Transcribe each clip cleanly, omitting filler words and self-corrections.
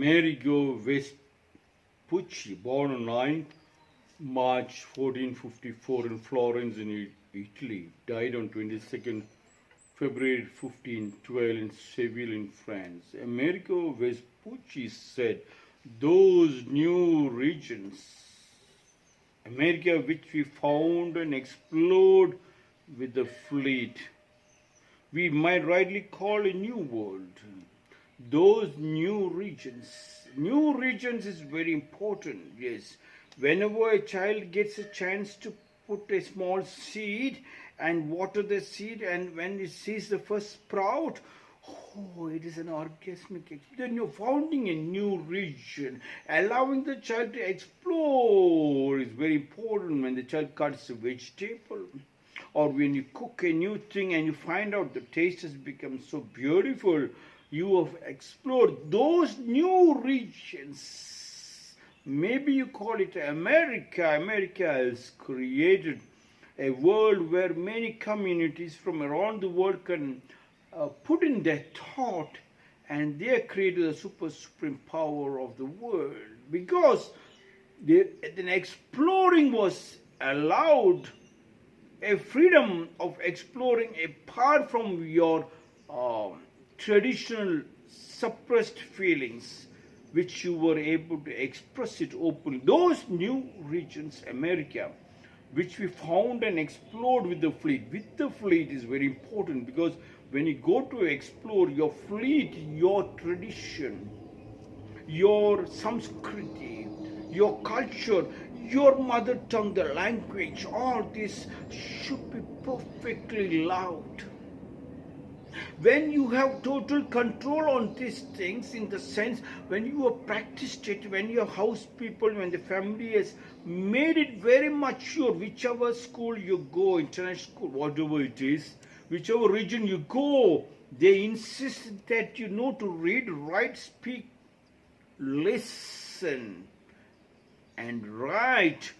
Amerigo Vespucci, born on 9th March 1454 in Florence in Italy, died on 22nd February 1512 in Seville in France. Amerigo Vespucci said, those new regions, America which we found and explored with the fleet, we might rightly call a new world. Those new regions is very important, yes. Whenever a child gets a chance to put a small seed and water the seed, and when it sees the first sprout, oh, it is an orgasmic experience. Then you're founding a new region. Allowing the child to explore is very important. When the child cuts a vegetable, or when you cook a new thing and you find out the taste has become so beautiful, you have explored those new regions. Maybe you call it America. America has created a world where many communities from around the world can put in their thought, and they created the supreme power of the world, because then exploring was allowed, a freedom of exploring apart from your traditional suppressed feelings, which you were able to express it openly. Those new regions, America, which we found and explored with the fleet. With the fleet is very important, because when you go to explore your fleet, your tradition, your Samskriti, your culture, your mother tongue, the language, all this should be perfectly loved. When you have total control on these things, in the sense when you have practiced it, when your house people, when the family has made it very much sure, whichever school you go, international school, whatever it is, whichever region you go, they insist that you know to read, write, speak, listen, and write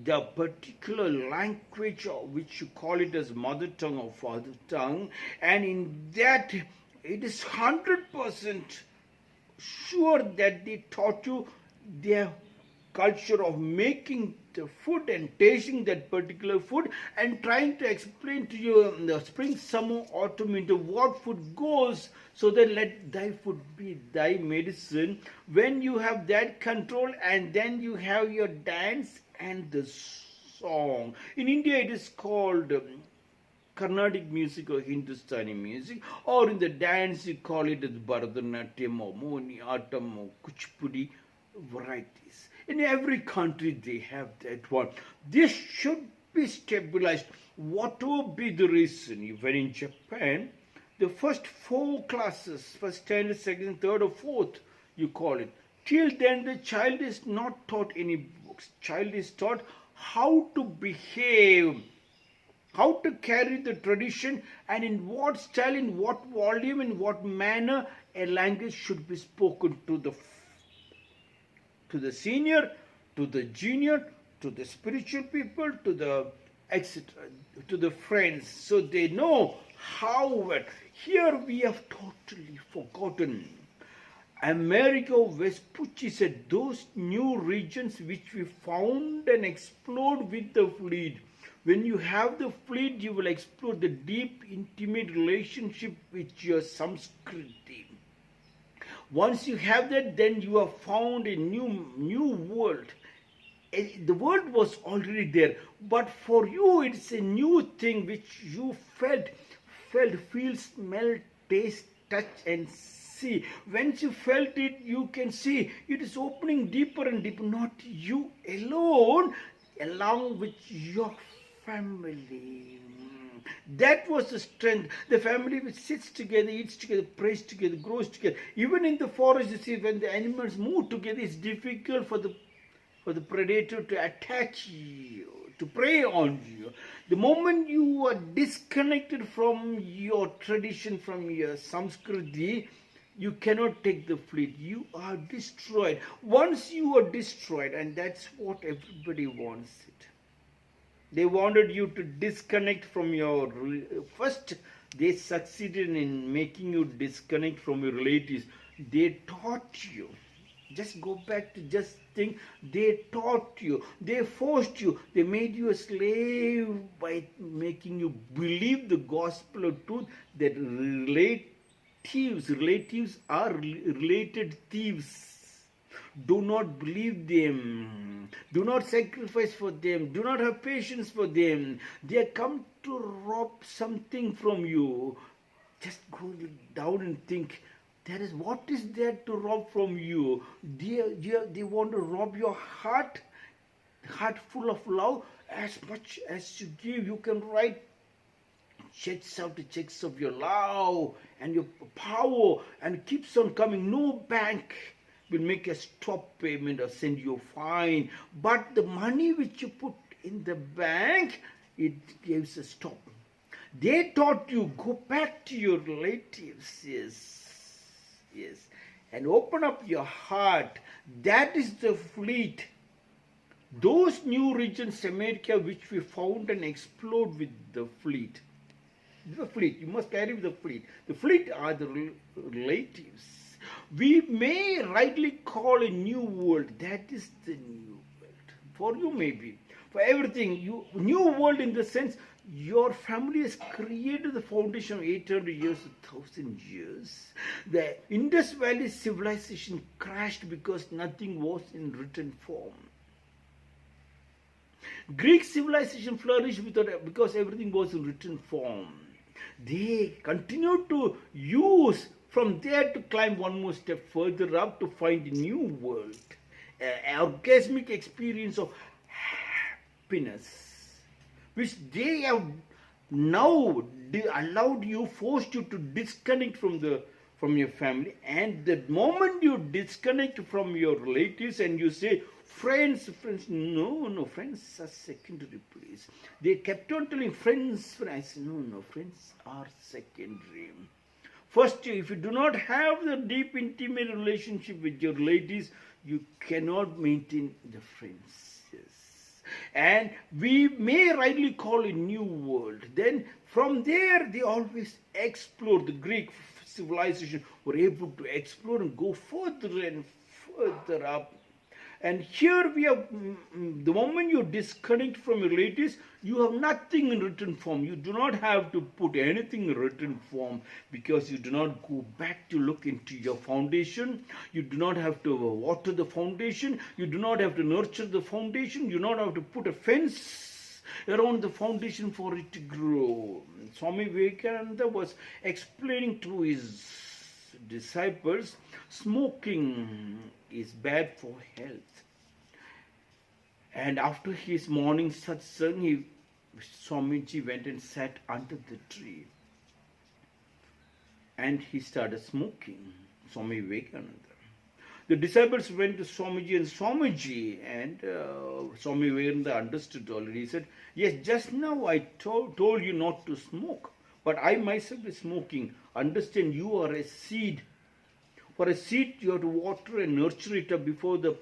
the particular language which you call it as mother tongue or father tongue, and in that it is 100% sure that they taught you their culture of making the food and tasting that particular food, and trying to explain to you in the spring, summer, autumn, winter what food goes, so that let thy food be thy medicine. When you have that control, and then you have your dance and the song. In India it is called Carnatic music or Hindustani music, or in the dance you call it as Bharatanatyam or Mohiniyattam or Kuchipudi varieties. In every country they have that one. This should be stabilized, whatever be the reason. When in Japan, the first 4 classes, first standard, second, third or fourth, you call it, till then the child is not taught any books. Child is taught how to behave, how to carry the tradition, and in what style, in what volume, in what manner a language should be spoken to the senior, to the junior, to the spiritual people, to the etc., to the friends, so they know how well. Here we have totally forgotten. Amerigo Vespucci said, those new regions which we found and explored with the fleet. When you have the fleet, you will explore the deep, intimate relationship with your Samskriti. Once you have that, then you have found a new world. The world was already there, but for you it's a new thing which you felt, feel, smell, taste, touch and see. Once you felt it, you can see it is opening deeper and deeper. Not you alone, along with your family. That was the strength. The family which sits together, eats together, prays together, grows together. Even in the forest, you see, when the animals move together, it's difficult for the predator to attack you, to prey on you. The moment you are disconnected from your tradition, from your Samskriti, you cannot take the fleet. You are destroyed. Once you are destroyed, and that's what everybody wants it. They wanted you to disconnect from your... First, they succeeded in making you disconnect from your relatives. They taught you Just go back to just think. They taught you, they forced you, they made you a slave by making you believe the gospel of truth that relatives are related thieves. Do not believe them. Do not sacrifice for them. Do not have patience for them. They have come to rob something from you. Just go down and think, what is there to rob from you? They want to rob your heart full of love. As much as you give, you can write checks after checks of your love and your power, and keeps on coming. No bank will make a stop payment or send you a fine. But the money which you put in the bank, it gives a stop. They taught you, go back to your relatives. Yes. And open up your heart. That is the fleet. Those new regions, America, which we found and explored with the fleet. The fleet, you must carry the fleet. The fleet are the relatives. We may rightly call a new world. That is the new world. For you maybe. For everything. New world in the sense, your family has created the foundation of 800 years, 1,000 years. The Indus Valley civilization crashed because nothing was in written form. Greek civilization flourished because everything was in written form. They continued to use from there to climb one more step further up to find a new world, an orgasmic experience of happiness, which they have now allowed you, forced you to disconnect from your family. And the moment you disconnect from your relatives and you say, friends, no, friends are secondary, please. They kept on telling friends. I said, no, friends are secondary. First, if you do not have the deep, intimate relationship with your relatives, you cannot maintain the friends. Yes. And we may rightly call a new world. Then from there, they always explore. The Greek civilization were able to explore and go further and further up. And here we have, the moment you disconnect from your relatives, you have nothing in written form. You do not have to put anything in written form because you do not go back to look into your foundation. You do not have to water the foundation. You do not have to nurture the foundation. You do not have to put a fence around the foundation for it to grow. Swami Vivekananda was explaining to his disciples, smoking is bad for health. And after his morning satsang, Swamiji went and sat under the tree. And he started smoking, Swami Vivekananda. The disciples went to Swamiji, and Swami Vivekananda understood already. He said, yes, just now I told you not to smoke, but I myself is smoking. Understand, you are a seed. For a seed, you have to water and nurture it up before the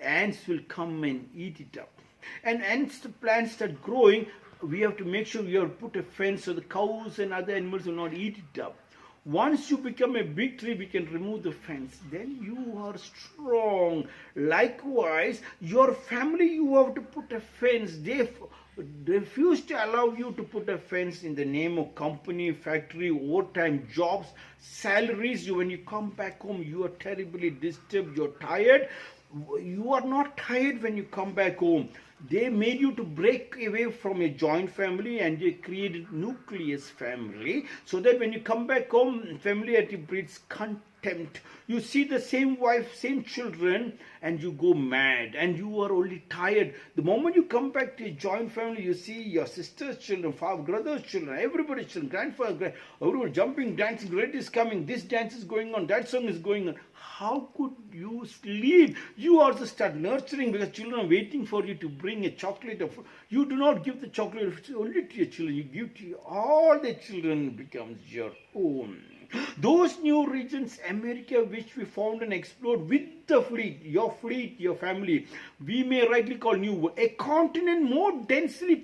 ants will come and eat it up. And once the plants start growing, we have to make sure we have to put a fence so the cows and other animals will not eat it up. Once you become a big tree, we can remove the fence. Then you are strong. Likewise, your family, you have to put a fence. They refuse to allow you to put a fence in the name of company, factory, overtime jobs, salaries. When you come back home, you are terribly disturbed, you're tired. You are not tired when you come back home. They made you to break away from a joint family and they created nucleus family so that when you come back home, familiarity breeds contempt. You see the same wife, same children, and you go mad and you are only tired. The moment you come back to a joint family, you see your sister's children, father, brother's children, everybody's children, grandfather, everyone jumping, dancing, relatives coming, this dance is going on, that song is going on. How could you sleep? You also start nurturing because children are waiting for you to bring a chocolate. You do not give the chocolate only to your children. You give to all the children, becomes your own. Those new regions, America, which we found and explored with the fleet, your family, we may rightly call new world. A continent more densely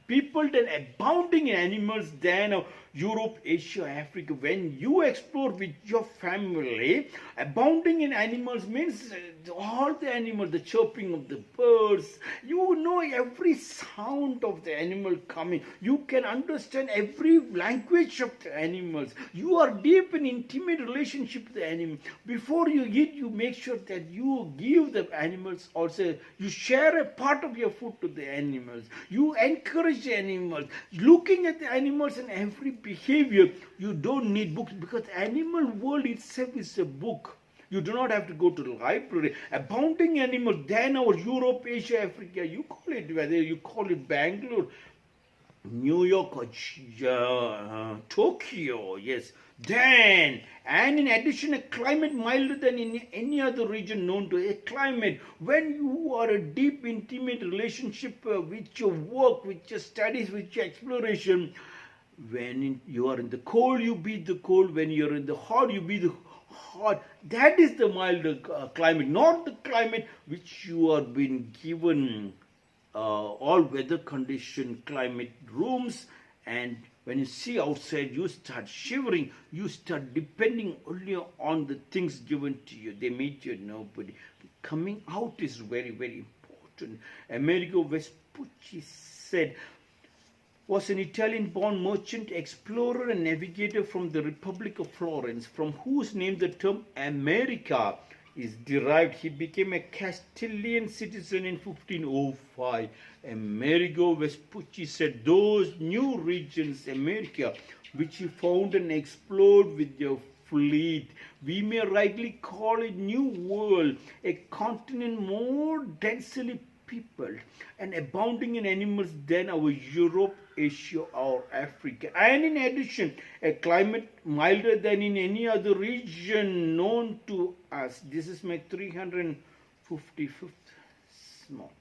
people than abounding in animals than Europe, Asia, Africa. When you explore with your family, abounding in animals means all the animals, the chirping of the birds. You know every sound of the animal coming. You can understand every language of the animals. You are deep in intimate relationship with the animal. Before you eat, you make sure that you give the animals also. You share a part of your food to the animals. You encourage the animals. Looking at the animals and every behavior, you don't need books because animal world itself is a book. You do not have to go to the library. Abounding animals than our Europe, Asia, Africa. You call it, whether you call it Bangalore, New York, or Tokyo, yes. Then, and in addition, a climate milder than in any other region known to a climate. When you are a deep, intimate relationship with your work, with your studies, with your exploration, when you are in the cold, you be the cold. When you are in the hot, you be the hot. That is the milder climate, not the climate which you are being given all weather condition climate rooms, and when you see outside you start shivering, you start depending only on the things given to you. They meet you nobody. Coming out is very, very important. Amerigo Vespucci said, was an Italian-born merchant, explorer and navigator from the Republic of Florence, from whose name the term America is derived. He became a Castilian citizen in 1505. Amerigo Vespucci said, those new regions, America, which he found and explored with your fleet, we may rightly call it New World, a continent more densely peopled and abounding in animals than our Europe, Asia or Africa. And in addition, a climate milder than in any other region known to us. This is my 355th small.